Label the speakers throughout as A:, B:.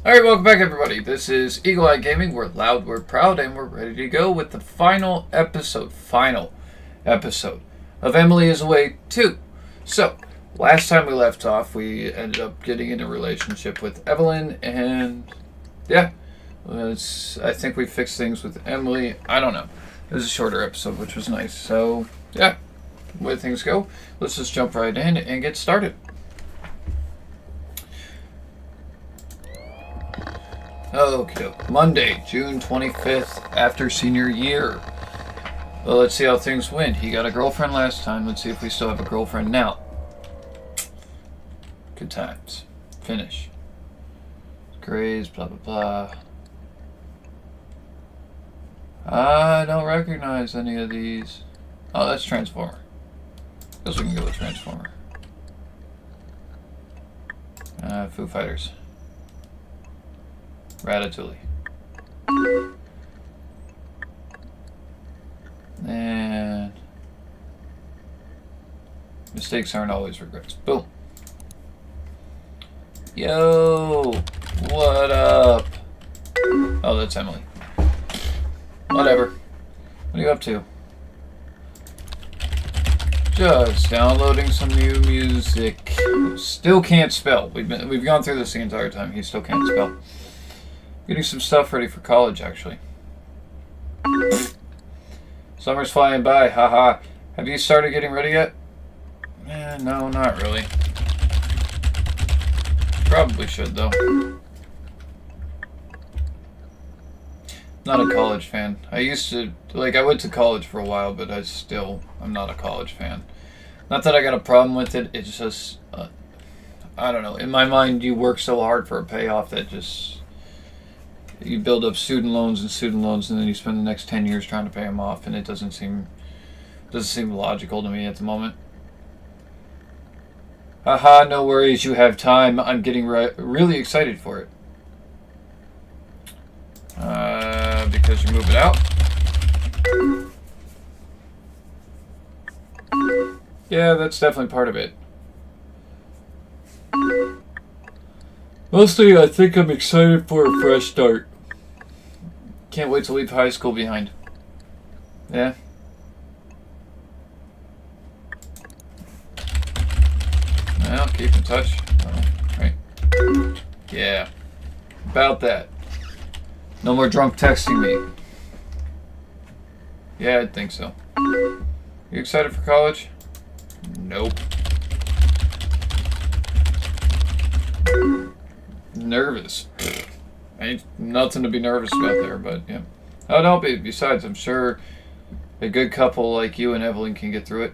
A: Alright, welcome back everybody. This is Eagle Eye Gaming. We're loud, we're proud, and we're ready to go with the final episode of Emily is Away 2. So, last time we left off, we ended up getting in a relationship with Evelyn, and yeah, I think we fixed things with Emily. I don't know. It was a shorter episode, which was nice. So, yeah, the way things go, let's just jump right in and get started. Okay, Monday, June 25th, after senior year. Well, let's see how things went. He got a girlfriend last time. Let's see if we still have a girlfriend now. Good times. Finish. Grades, blah, blah, blah. I don't recognize any of these. Oh, that's Transformer. Guess we can go with Transformer. Foo Fighters. Ratatouille. And mistakes aren't always regrets. Boom. Yo, what up? Oh, that's Emily. Whatever. What are you up to? Just downloading some new music. Still can't spell. We've gone through this the entire time. He still can't spell. Getting some stuff ready for college, actually. Summer's flying by, haha. Have you started getting ready yet? No, not really. Probably should, though. Not a college fan. I used to, I went to college for a while, but I'm not a college fan. Not that I got a problem with it, it's just, I don't know. In my mind, you work so hard for a payoff that just... You build up student loans, and then you spend the next 10 years trying to pay them off, and it doesn't seem logical to me at the moment. Haha, no worries, you have time. I'm getting really excited for it. Because you're moving out? Yeah, that's definitely part of it. Mostly, I think I'm excited for a fresh start. Can't wait to leave high school behind. Yeah? Well, keep in touch. Right. Yeah. About that. No more drunk texting me. Yeah, I think so. You excited for college? Nope. Nervous. Ain't nothing to be nervous about there, but yeah. Oh, don't be. Besides, I'm sure a good couple like you and Evelyn can get through it.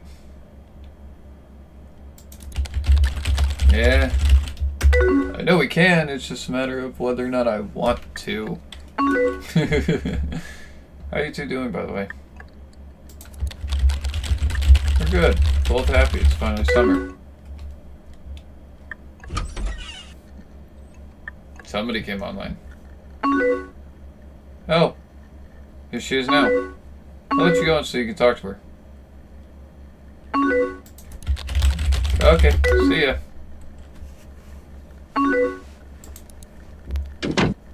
A: Yeah. I know we can, it's just a matter of whether or not I want to. How are you two doing, by the way? We're good. Both happy. It's finally summer. Somebody came online. Oh. Here she is now. I'll let you go so you can talk to her. Okay. See ya.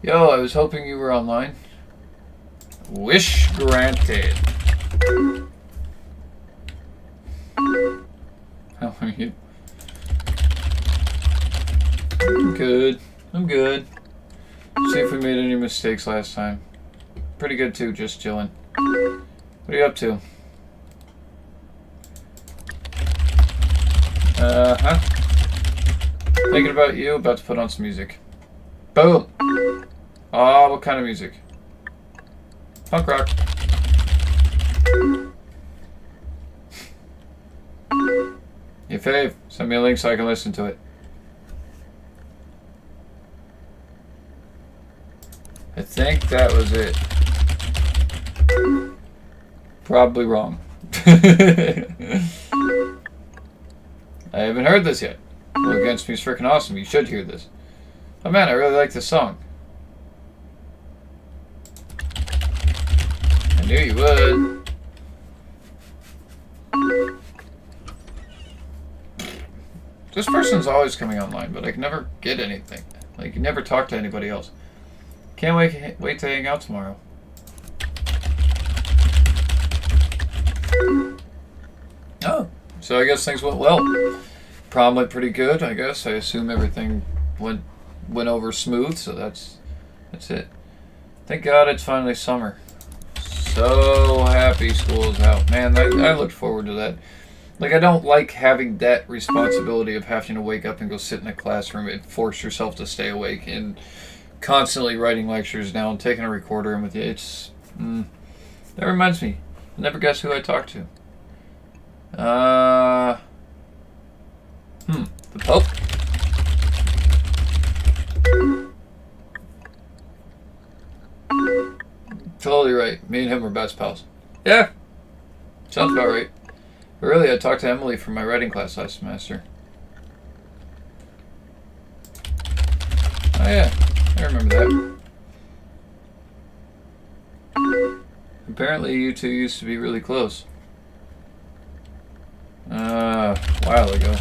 A: Yo, I was hoping you were online. Wish granted. How are you? I'm good. I'm good. See if we made any mistakes last time. Pretty good too, just chilling. What are you up to? Thinking about you, about to put on some music. Boom! Oh, what kind of music? Punk rock. Your fave. Send me a link so I can listen to it. I think that was it. Probably wrong. I haven't heard this yet. Go Against Me is freaking awesome. You should hear this. Oh man, I really like this song. I knew you would. This person's always coming online, but I can never get anything. Like, you never talk to anybody else. Can't wait to hang out tomorrow. Oh, so I guess things went well. Prom went pretty good, I guess. I assume everything went over smooth, so that's it. Thank God it's finally summer. So happy school is out. Man, I looked forward to that. Like, I don't like having that responsibility of having to wake up and go sit in a classroom and force yourself to stay awake and constantly writing lectures down, taking a recorder in with you. It's, that reminds me. I'll never guess who I talked to. The Pope? Totally right. Me and him were best pals. Yeah. Sounds about right. But really, I talked to Emily from my writing class last semester. Oh yeah, I remember that. Apparently you two used to be really close. A while ago.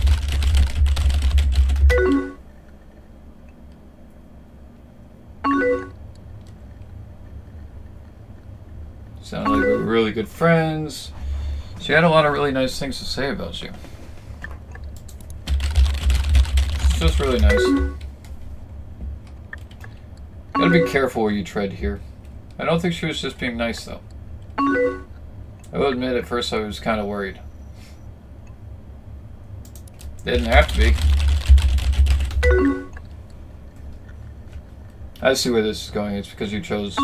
A: Sounded like we were really good friends. She had a lot of really nice things to say about you. It's just really nice. Gotta be careful where you tread here. I don't think she was just being nice, though. I will admit, at first I was kind of worried. Didn't have to be. I see where this is going. It's because you chose...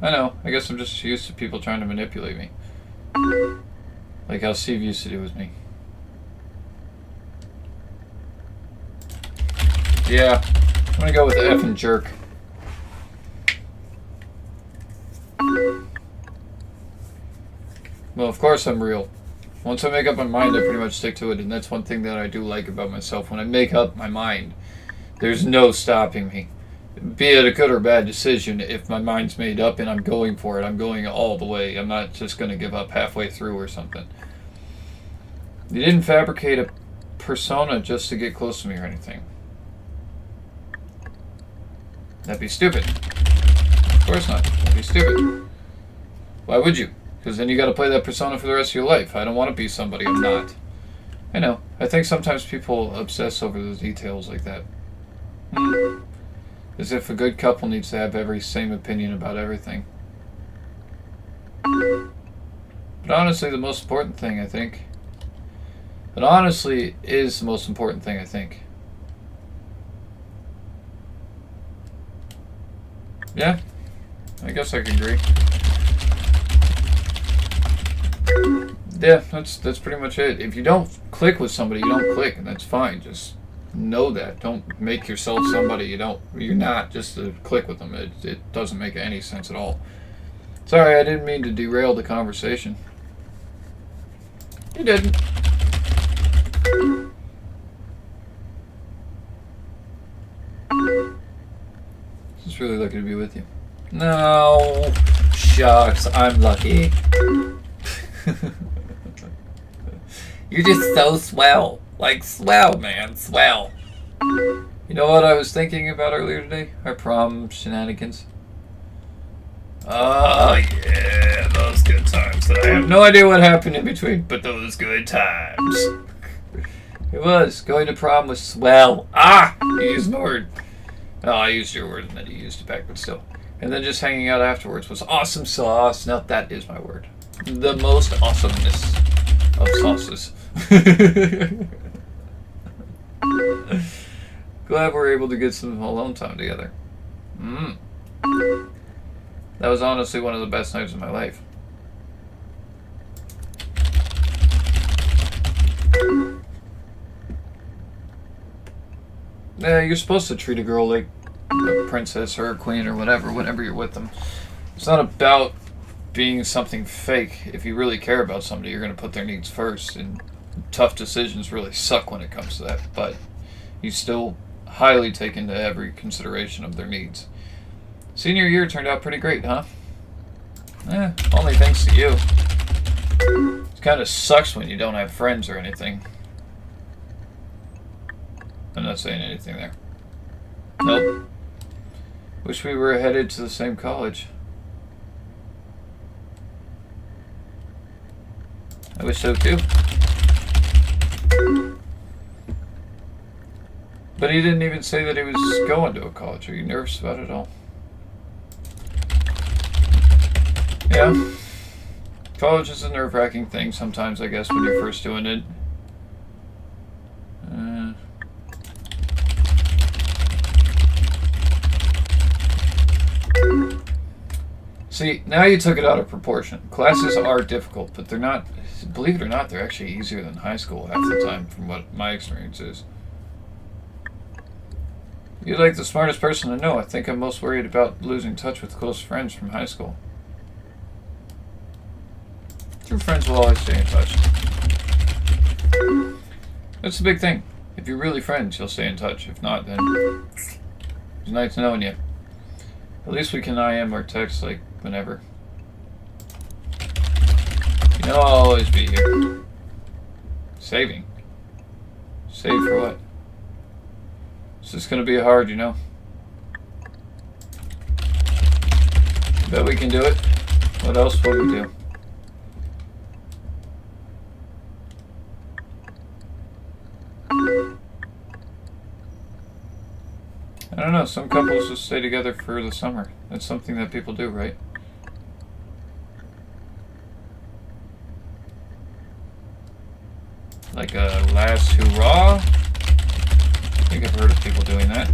A: I know. I guess I'm just used to people trying to manipulate me. Like how Steve used to do with me. Yeah. I'm gonna go with the effing jerk. Well, of course I'm real. Once I make up my mind, I pretty much stick to it, and that's one thing that I do like about myself. When I make up my mind, there's no stopping me. Be it a good or bad decision, if my mind's made up and I'm going for it, I'm going all the way. I'm not just going to give up halfway through or something. You didn't fabricate a persona just to get close to me or anything. That'd be stupid. Of course not. That'd be stupid. Why would you? Because then you got to play that persona for the rest of your life. I don't want to be somebody I'm not. I know. I think sometimes people obsess over the details like that. As if a good couple needs to have every same opinion about everything. But honestly, the most important thing, I think... It honestly is the most important thing, I think. Yeah, I guess I can agree. Yeah, that's pretty much it. If you don't click with somebody, you don't click, and that's fine. Just know that. Don't make yourself somebody you're not just to click with them. It doesn't make any sense at all. Sorry, I didn't mean to derail the conversation. You didn't. Just really lucky to be with you. No, shucks, I'm lucky. You're just so swell. Like, swell, man, swell. You know what I was thinking about earlier today? Our prom shenanigans. Oh, yeah, those good times that I have no idea what happened in between, but those good times. It was. Going to prom was swell. Ah! You used my word. Oh, I used your word and then you used it back, but still. And then just hanging out afterwards was awesome sauce. Now that is my word. The most awesomeness of sauces. Glad we're able to get some alone time together. That was honestly one of the best nights of my life. Yeah, you're supposed to treat a girl like a princess or a queen or whatever whenever you're with them. It's not about being something fake. If you really care about somebody, you're going to put their needs first, and tough decisions really suck when it comes to that, but you still highly take into every consideration of their needs. Senior year turned out pretty great, huh? Only thanks to you. It kind of sucks when you don't have friends or anything. I'm not saying anything there. Nope. Wish we were headed to the same college. I wish so too. But he didn't even say that he was going to a college. Are you nervous about it all? Yeah. College is a nerve-wracking thing sometimes, I guess, when you're first doing it. See, now you took it out of proportion. Classes are difficult, but they're not, believe it or not, they're actually easier than high school half the time, from what my experience is. You're like the smartest person I know. I think I'm most worried about losing touch with close friends from high school. True friends will always stay in touch. That's the big thing. If you're really friends, you'll stay in touch. If not, then it's nice knowing you. At least we can IM or text like whenever. You know I'll always be here. Saving. Save for what? It's just gonna be hard, you know. Bet we can do it. What else will we do? I don't know, some couples just stay together for the summer. That's something that people do, right? Like a last hurrah? I think I've heard of people doing that.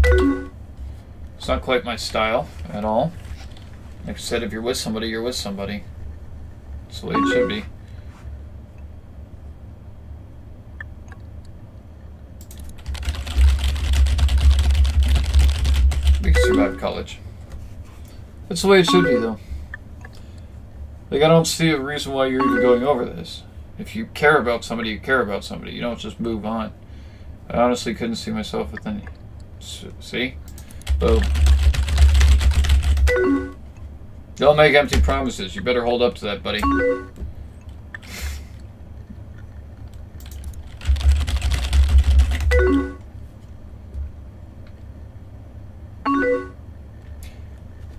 A: It's not quite my style at all. Like I said, if you're with somebody, you're with somebody. That's the way it should be. We can survive college. That's the way it should be, though. Like, I don't see a reason why you're even going over this. If you care about somebody, you care about somebody. You don't just move on. I honestly couldn't see myself with any. See? Boom. Don't make empty promises. You better hold up to that, buddy.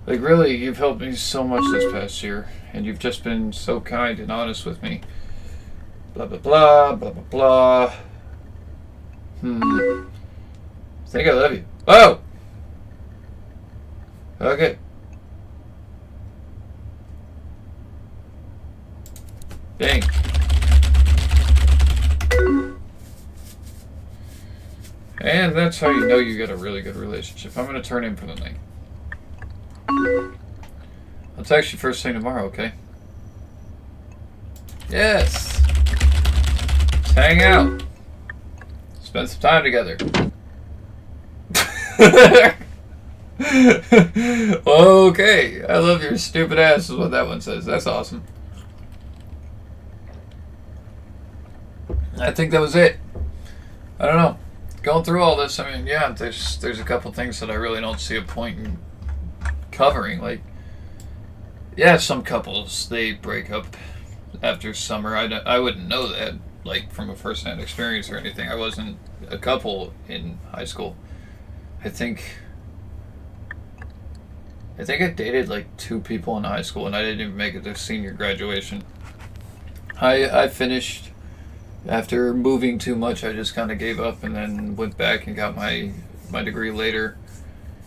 A: Like, really, you've helped me so much this past year, and you've just been so kind and honest with me. Blah, blah, blah, blah, blah, blah. I think I love you. Oh! Okay. Dang. And that's how you know you got a really good relationship. I'm going to turn in for the night. I'll text you first thing tomorrow, okay? Yes! Let's hang out. Spend some time together. Okay. I love your stupid ass is what that one says. That's awesome. I think that was it. I don't know. Going through all this, I mean, yeah, there's a couple things that I really don't see a point in covering. Like, yeah, some couples, they break up after summer. I wouldn't know that, like, from a first-hand experience or anything. I wasn't a couple in high school. I think I dated like 2 people in high school, and I didn't even make it to senior graduation. I finished after moving too much. I just kind of gave up and then went back and got my degree later,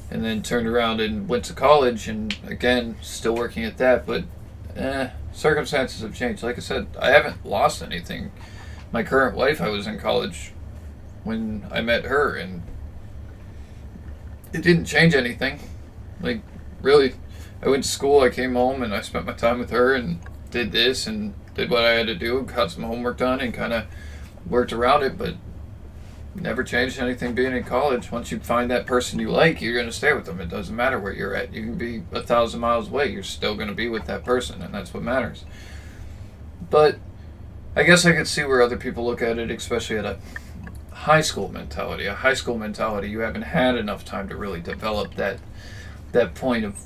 A: and then turned around and went to college, and again still working at that. But circumstances have changed. Like I said, I haven't lost anything. My current wife, I was in college when I met her, and it didn't change anything. Like, really, I went to school, I came home, and I spent my time with her and did this and did what I had to do, got some homework done, and kind of worked around it, but never changed anything being in college. Once you find that person you like, you're going to stay with them. It doesn't matter where you're at. You can be 1,000 miles away. You're still going to be with that person, and that's what matters. But I guess I could see where other people look at it, especially at a high school mentality. A high school mentality, you haven't had enough time to really develop that point of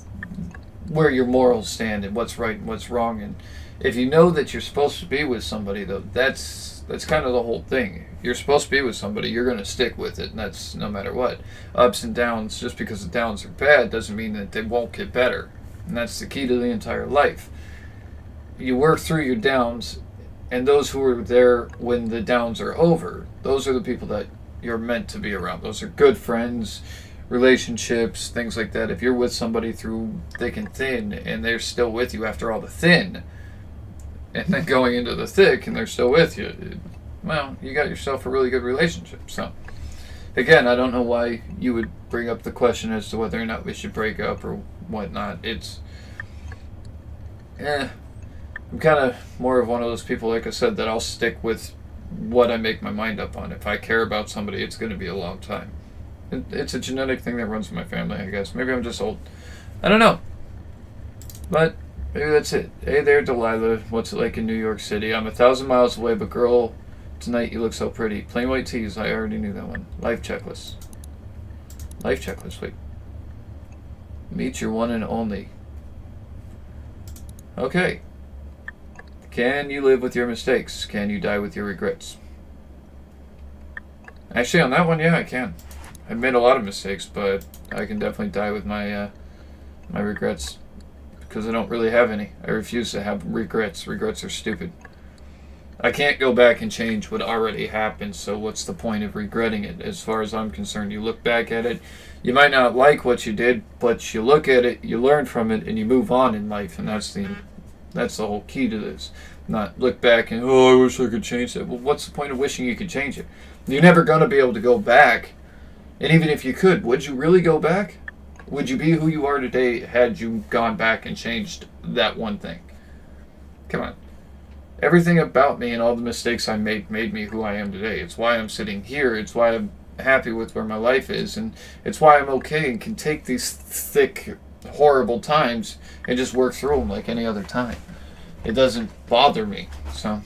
A: where your morals stand and what's right and what's wrong. And if you know that you're supposed to be with somebody, though, that's that's kind of the whole thing. You're supposed to be with somebody, you're going to stick with it, and that's no matter what. Ups and downs, just because the downs are bad doesn't mean that they won't get better. And that's the key to the entire life. You work through your downs, and those who are there when the downs are over, those are the people that you're meant to be around. Those are good friends, relationships, things like that. If you're with somebody through thick and thin, and they're still with you after all the thin, and then going into the thick, and they're still with you, well, you got yourself a really good relationship. So, again, I don't know why you would bring up the question as to whether or not we should break up or whatnot. I'm kind of more of one of those people, like I said, that I'll stick with what I make my mind up on. If I care about somebody, it's going to be a long time. It's a genetic thing that runs in my family, I guess. Maybe I'm just old. I don't know. But maybe that's it. Hey there, Delilah. What's it like in New York City? I'm 1,000 miles away, but girl, tonight you look so pretty. Plain white tees. I already knew that one. Life checklist. Life checklist. Wait. Meet your one and only. Okay. Can you live with your mistakes? Can you die with your regrets? Actually, on that one, yeah, I can. I've made a lot of mistakes, but I can definitely die with my my regrets, because I don't really have any. I refuse to have regrets. Regrets are stupid. I can't go back and change what already happened, so what's the point of regretting it? As far as I'm concerned, you look back at it, you might not like what you did, but you look at it, you learn from it, and you move on in life, and that's the whole key to this. Not look back and, oh, I wish I could change that. Well, what's the point of wishing you could change it? You're never going to be able to go back. And even if you could, would you really go back? Would you be who you are today had you gone back and changed that one thing? Come on. Everything about me and all the mistakes I made me who I am today. It's why I'm sitting here. It's why I'm happy with where my life is. And it's why I'm okay and can take these thick, horrible times and just work through them like any other time. It doesn't bother me. So,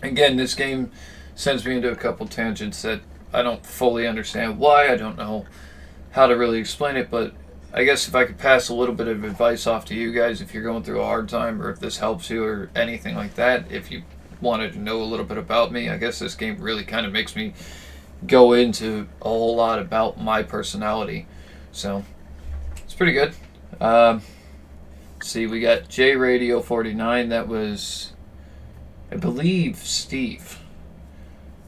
A: again, this game sends me into a couple tangents that I don't fully understand why. I don't know how to really explain it, but I guess if I could pass a little bit of advice off to you guys, if you're going through a hard time or if this helps you or anything like that, if you wanted to know a little bit about me, I guess this game really kind of makes me go into a whole lot about my personality. So, it's pretty good. See, we got J Radio 49. That was, I believe, Steve.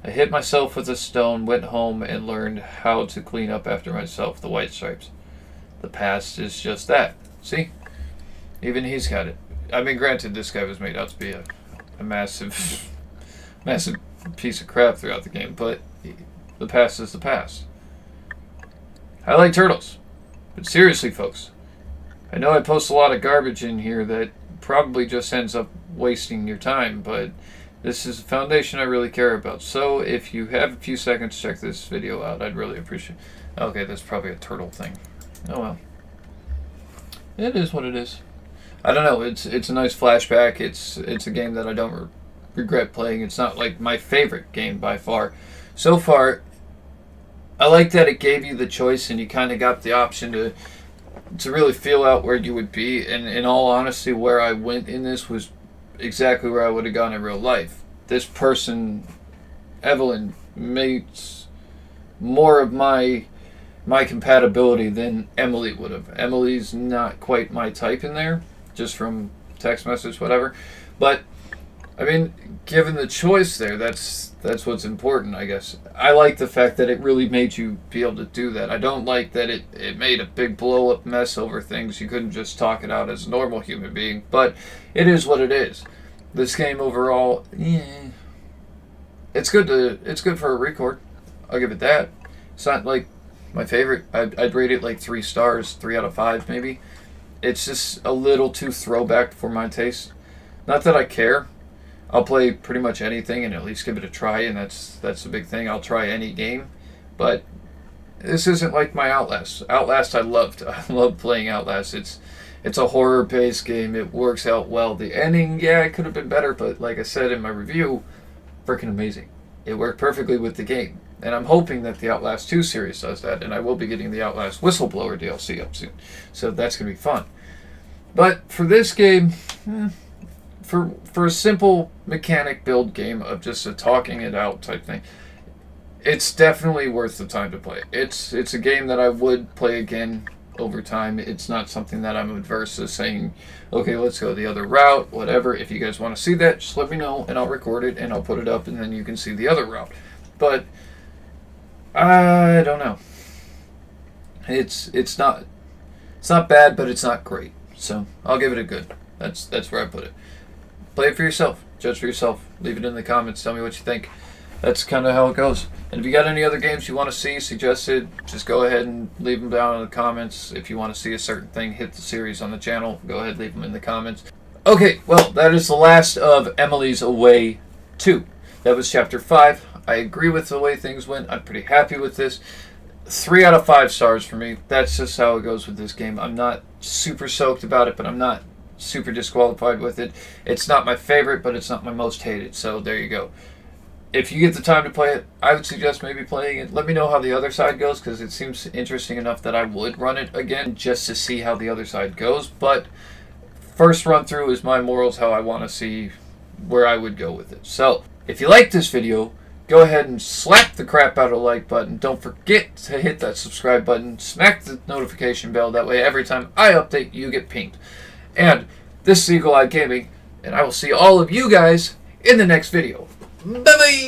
A: I hit myself with a stone, went home, and learned how to clean up after myself. The White Stripes. The past is just that. See? Even he's got it. I mean, granted, this guy was made out to be a massive, massive piece of crap throughout the game, but the past is the past. I like turtles. But seriously, folks, I know I post a lot of garbage in here that probably just ends up wasting your time, but this is a foundation I really care about. So if you have a few seconds, check this video out. I'd really appreciate it. Okay, that's probably a turtle thing. Oh well. It is what it is. I don't know. It's a nice flashback. It's a game that I don't regret playing. It's not like my favorite game by far. So far, I like that it gave you the choice and you kind of got the option to really feel out where you would be. And in all honesty, where I went in this was exactly where I would have gone in real life. This person, Evelyn, makes more of my compatibility than Emily would have. Emily's not quite my type in there, just from text message, whatever. But I mean, given the choice there, that's what's important, I guess. I like the fact that it really made you be able to do that. I don't like that it made a big blow up mess over things. You couldn't just talk it out as a normal human being, but it is what it is. This game overall, yeah, it's good for a record. I'll give it that. It's not like my favorite. I'd rate it like 3 stars, 3 out of 5 maybe. It's just a little too throwback for my taste. Not that I care. I'll play pretty much anything and at least give it a try, and that's the big thing. I'll try any game, but this isn't like my Outlast. Outlast I loved. I love playing Outlast. It's a horror-based game. It works out well. The ending, yeah, it could have been better, but like I said in my review, freaking amazing. It worked perfectly with the game. And I'm hoping that the Outlast 2 series does that, and I will be getting the Outlast Whistleblower DLC up soon. So that's going to be fun. But for this game, for a simple mechanic build game of just a talking it out type thing, it's definitely worth the time to play. It's a game that I would play again over time. It's not something that I'm adverse to saying, okay, let's go the other route, whatever. If you guys want to see that, just let me know and I'll record it and I'll put it up and then you can see the other route. But I don't know. It's not bad, but it's not great. So I'll give it a good. That's where I put it. Play it for yourself. Judge for yourself. Leave it in the comments. Tell me what you think. That's kind of how it goes. And if you got any other games you want to see suggested, just go ahead and leave them down in the comments. If you want to see a certain thing hit the series on the channel, go ahead, leave them in the comments. Okay, well, that is the last of Emily's Away 2. That was Chapter 5. I agree with the way things went. I'm pretty happy with this. 3 out of 5 stars for me. That's just how it goes with this game. I'm not super soaked about it, but I'm not super disqualified with it. It's not my favorite, but it's not my most hated. So there you go. If you get the time to play it, I would suggest maybe playing it. Let me know how the other side goes, because it seems interesting enough that I would run it again just to see how the other side goes. But first run through is my morals, how I want to see where I would go with it. So if you like this video, go ahead and slap the crap out of the like button. Don't forget to hit that subscribe button. Smack the notification bell. That way every time I update, you get pinged. And this is Eagle Eye Gaming, and I will see all of you guys in the next video. Bye-bye!